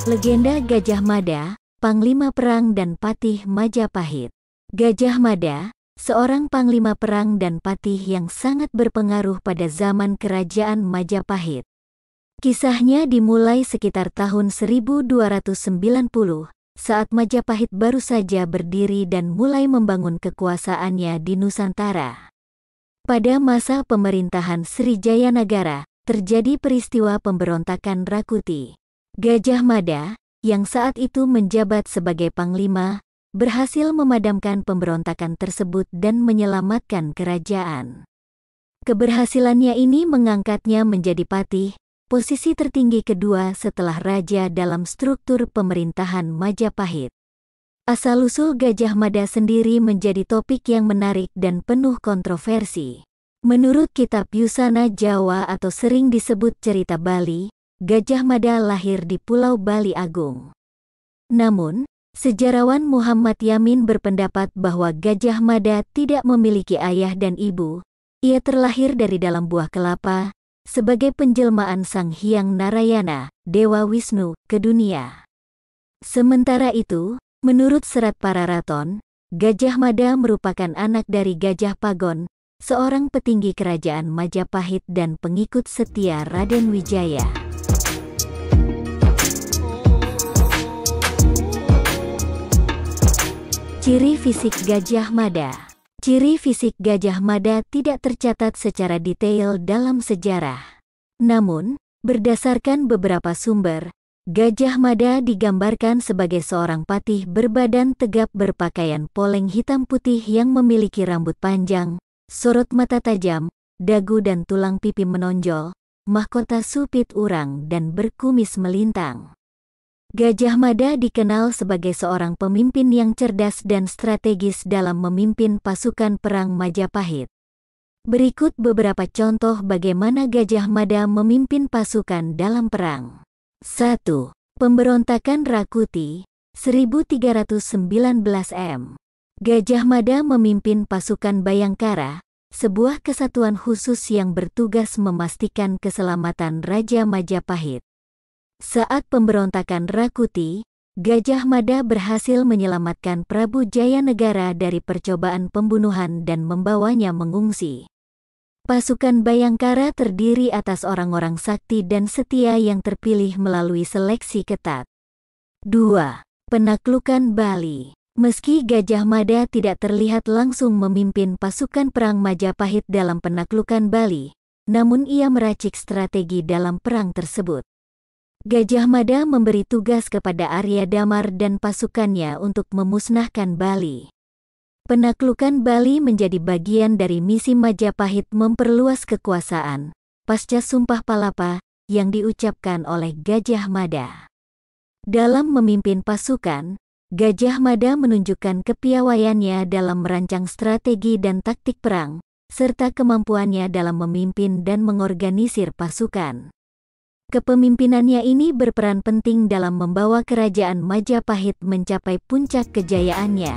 Legenda Gajah Mada, Panglima Perang dan Patih Majapahit. Gajah Mada, seorang panglima perang dan patih yang sangat berpengaruh pada zaman Kerajaan Majapahit. Kisahnya dimulai sekitar tahun 1290, saat Majapahit baru saja berdiri dan mulai membangun kekuasaannya di Nusantara. Pada masa pemerintahan Srijaya Nagara, terjadi peristiwa pemberontakan Rakuti. Gajah Mada, yang saat itu menjabat sebagai panglima, berhasil memadamkan pemberontakan tersebut dan menyelamatkan kerajaan. Keberhasilannya ini mengangkatnya menjadi patih, posisi tertinggi kedua setelah raja dalam struktur pemerintahan Majapahit. Asal-usul Gajah Mada sendiri menjadi topik yang menarik dan penuh kontroversi. Menurut kitab Yusana Jawa atau sering disebut Cerita Bali, Gajah Mada lahir di Pulau Bali Agung. Namun, sejarawan Muhammad Yamin berpendapat bahwa Gajah Mada tidak memiliki ayah dan ibu. Ia terlahir dari dalam buah kelapa, sebagai penjelmaan Sang Hyang Narayana, Dewa Wisnu, ke dunia. Sementara itu, menurut Serat Pararaton, Gajah Mada merupakan anak dari Gajah Pagon, seorang petinggi kerajaan Majapahit dan pengikut setia Raden Wijaya. Ciri fisik Gajah Mada. Ciri fisik Gajah Mada tidak tercatat secara detail dalam sejarah. Namun, berdasarkan beberapa sumber, Gajah Mada digambarkan sebagai seorang patih berbadan tegap berpakaian poleng hitam putih yang memiliki rambut panjang, sorot mata tajam, dagu dan tulang pipi menonjol, mahkota supit urang dan berkumis melintang. Gajah Mada dikenal sebagai seorang pemimpin yang cerdas dan strategis dalam memimpin pasukan perang Majapahit. Berikut beberapa contoh bagaimana Gajah Mada memimpin pasukan dalam perang. 1. Pemberontakan Rakuti, 1319 M. Gajah Mada memimpin pasukan Bayangkara, sebuah kesatuan khusus yang bertugas memastikan keselamatan Raja Majapahit. Saat pemberontakan Rakuti, Gajah Mada berhasil menyelamatkan Prabu Jayanegara dari percobaan pembunuhan dan membawanya mengungsi. Pasukan Bayangkara terdiri atas orang-orang sakti dan setia yang terpilih melalui seleksi ketat. 2. Penaklukan Bali. Meski Gajah Mada tidak terlihat langsung memimpin pasukan perang Majapahit dalam penaklukan Bali, namun ia meracik strategi dalam perang tersebut. Gajah Mada memberi tugas kepada Arya Damar dan pasukannya untuk memusnahkan Bali. Penaklukan Bali menjadi bagian dari misi Majapahit memperluas kekuasaan, pasca Sumpah Palapa, yang diucapkan oleh Gajah Mada. Dalam memimpin pasukan, Gajah Mada menunjukkan kepiawaiannya dalam merancang strategi dan taktik perang, serta kemampuannya dalam memimpin dan mengorganisir pasukan. Kepemimpinannya ini berperan penting dalam membawa kerajaan Majapahit mencapai puncak kejayaannya.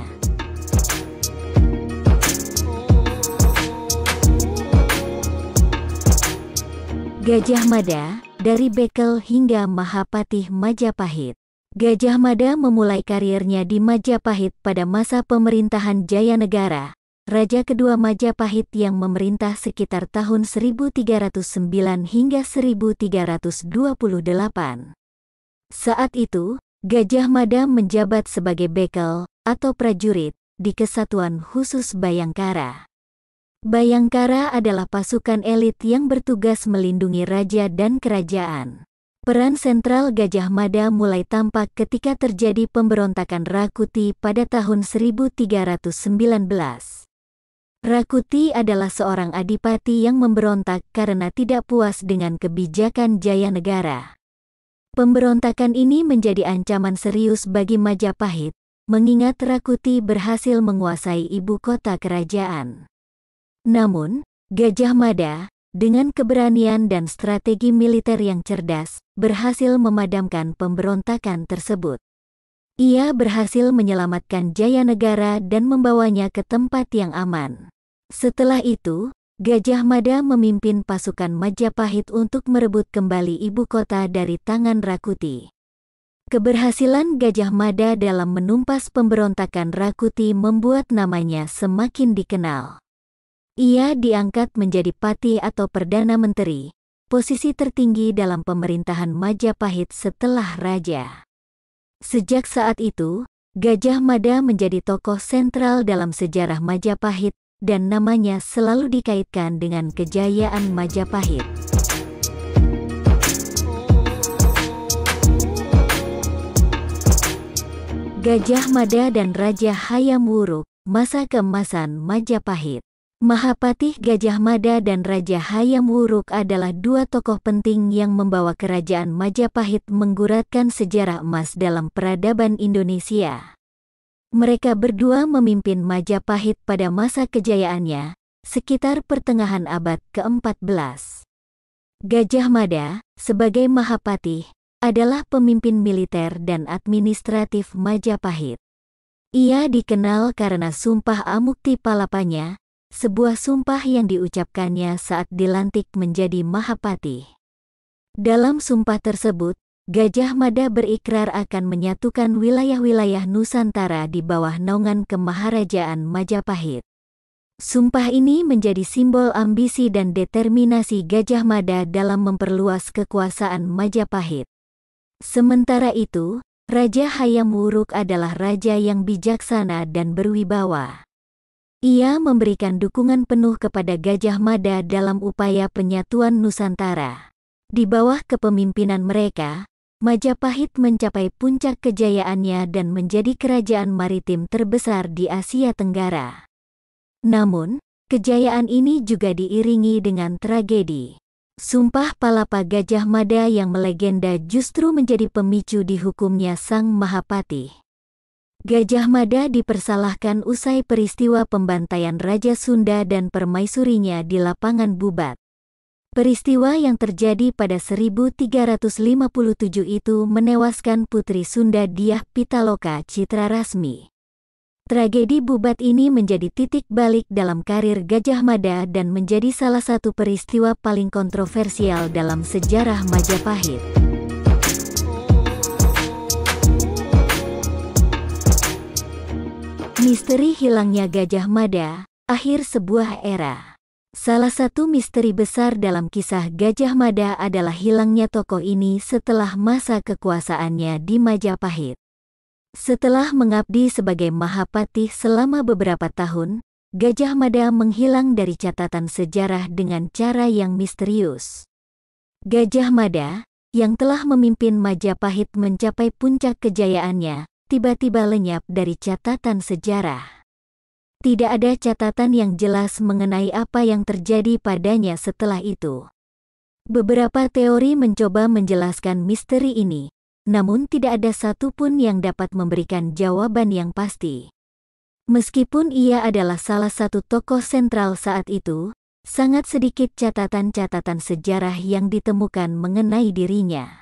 Gajah Mada, dari Bekel hingga Mahapatih Majapahit. Gajah Mada memulai karirnya di Majapahit pada masa pemerintahan Jayanegara, Raja kedua Majapahit yang memerintah sekitar tahun 1309 hingga 1328. Saat itu, Gajah Mada menjabat sebagai bekel, atau prajurit, di Kesatuan Khusus Bayangkara. Bayangkara adalah pasukan elit yang bertugas melindungi raja dan kerajaan. Peran sentral Gajah Mada mulai tampak ketika terjadi pemberontakan Rakuti pada tahun 1319. Rakuti adalah seorang adipati yang memberontak karena tidak puas dengan kebijakan Jayanegara. Pemberontakan ini menjadi ancaman serius bagi Majapahit, mengingat Rakuti berhasil menguasai ibu kota kerajaan. Namun, Gajah Mada, dengan keberanian dan strategi militer yang cerdas, berhasil memadamkan pemberontakan tersebut. Ia berhasil menyelamatkan Jayanegara dan membawanya ke tempat yang aman. Setelah itu, Gajah Mada memimpin pasukan Majapahit untuk merebut kembali ibu kota dari tangan Rakuti. Keberhasilan Gajah Mada dalam menumpas pemberontakan Rakuti membuat namanya semakin dikenal. Ia diangkat menjadi patih atau Perdana Menteri, posisi tertinggi dalam pemerintahan Majapahit setelah raja. Sejak saat itu, Gajah Mada menjadi tokoh sentral dalam sejarah Majapahit dan namanya selalu dikaitkan dengan kejayaan Majapahit. Gajah Mada dan Raja Hayam Wuruk, masa keemasan Majapahit. Mahapatih Gajah Mada dan Raja Hayam Wuruk adalah dua tokoh penting yang membawa kerajaan Majapahit mengguratkan sejarah emas dalam peradaban Indonesia. Mereka berdua memimpin Majapahit pada masa kejayaannya, sekitar pertengahan abad ke-14. Gajah Mada, sebagai Mahapatih, adalah pemimpin militer dan administratif Majapahit. Ia dikenal karena Sumpah Amukti Palapanya, sebuah sumpah yang diucapkannya saat dilantik menjadi Mahapatih. Dalam sumpah tersebut, Gajah Mada berikrar akan menyatukan wilayah-wilayah Nusantara di bawah naungan Kemaharajaan Majapahit. Sumpah ini menjadi simbol ambisi dan determinasi Gajah Mada dalam memperluas kekuasaan Majapahit. Sementara itu, Raja Hayam Wuruk adalah raja yang bijaksana dan berwibawa. Ia memberikan dukungan penuh kepada Gajah Mada dalam upaya penyatuan Nusantara. Di bawah kepemimpinan mereka, Majapahit mencapai puncak kejayaannya dan menjadi kerajaan maritim terbesar di Asia Tenggara. Namun, kejayaan ini juga diiringi dengan tragedi. Sumpah Palapa Gajah Mada yang melegenda justru menjadi pemicu dihukumnya sang Mahapatih. Gajah Mada dipersalahkan usai peristiwa pembantaian Raja Sunda dan permaisurinya di Lapangan Bubat. Peristiwa yang terjadi pada 1357 itu menewaskan Putri Sunda Dyah Pitaloka Citrarasmi. Tragedi Bubat ini menjadi titik balik dalam karir Gajah Mada dan menjadi salah satu peristiwa paling kontroversial dalam sejarah Majapahit. Misteri hilangnya Gajah Mada, akhir sebuah era. Salah satu misteri besar dalam kisah Gajah Mada adalah hilangnya tokoh ini setelah masa kekuasaannya di Majapahit. Setelah mengabdi sebagai Mahapatih selama beberapa tahun, Gajah Mada menghilang dari catatan sejarah dengan cara yang misterius. Gajah Mada, yang telah memimpin Majapahit mencapai puncak kejayaannya, tiba-tiba lenyap dari catatan sejarah. Tidak ada catatan yang jelas mengenai apa yang terjadi padanya setelah itu. Beberapa teori mencoba menjelaskan misteri ini, namun tidak ada satupun yang dapat memberikan jawaban yang pasti. Meskipun ia adalah salah satu tokoh sentral saat itu, sangat sedikit catatan-catatan sejarah yang ditemukan mengenai dirinya.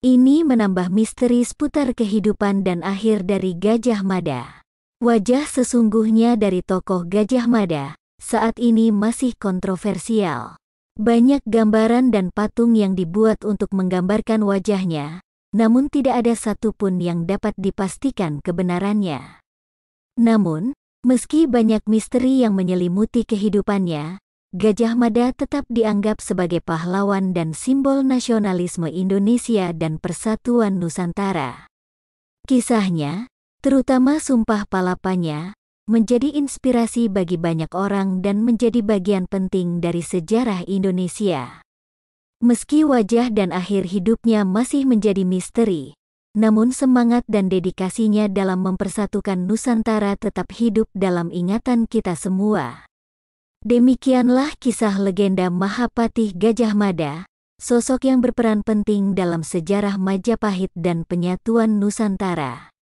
Ini menambah misteri seputar kehidupan dan akhir dari Gajah Mada. Wajah sesungguhnya dari tokoh Gajah Mada saat ini masih kontroversial. Banyak gambaran dan patung yang dibuat untuk menggambarkan wajahnya, namun tidak ada satupun yang dapat dipastikan kebenarannya. Namun, meski banyak misteri yang menyelimuti kehidupannya, Gajah Mada tetap dianggap sebagai pahlawan dan simbol nasionalisme Indonesia dan persatuan Nusantara. Kisahnya, terutama Sumpah Palapanya, menjadi inspirasi bagi banyak orang dan menjadi bagian penting dari sejarah Indonesia. Meski wajah dan akhir hidupnya masih menjadi misteri, namun semangat dan dedikasinya dalam mempersatukan Nusantara tetap hidup dalam ingatan kita semua. Demikianlah kisah legenda Mahapatih Gajah Mada, sosok yang berperan penting dalam sejarah Majapahit dan penyatuan Nusantara.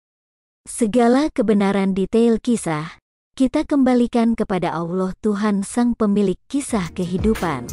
Segala kebenaran detail kisah, kita kembalikan kepada Allah Tuhan Sang Pemilik kisah kehidupan.